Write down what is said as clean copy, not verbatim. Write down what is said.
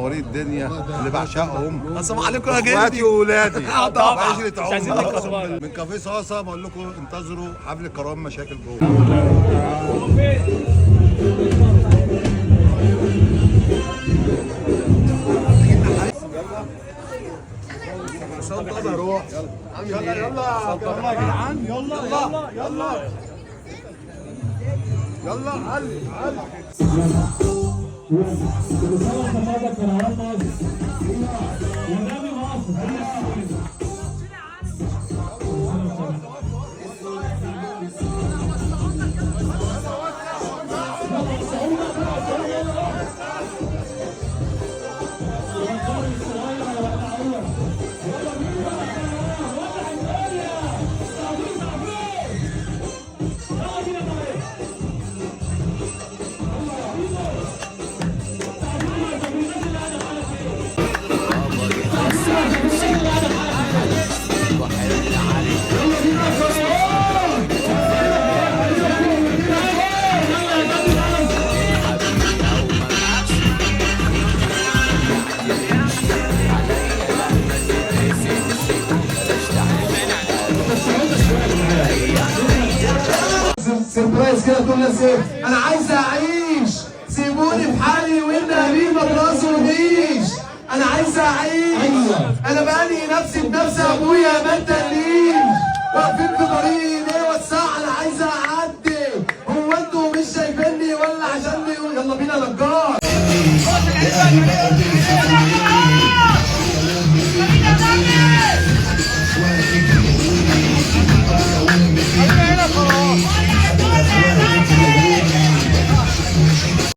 منورين الدنيا اللي بعشقهم. السلام عليكم يا جدي. اخواتي واولادي طبعا وعشرة مش عايزين عمر. نبقى صغار. من كافيه صاصه بقول لكم انتظروا حفل كرام مشاكل جوه. روح يلا يلا يلا يا جدعان يلا يلا يلا يلا علي علي. سربرايز كده تقول الناس ايه؟ انا عايز اعيش، سيبوني في حالي والنبي ما تراسونيش. انا عايز اعيش، انا باني نفسي بنفسي ابويا ما تقليش. واقفين في طريقي ليه وسع؟ انا عايز اعدي، هو انتوا مش شايفيني ولا عشان يلا بينا نجار.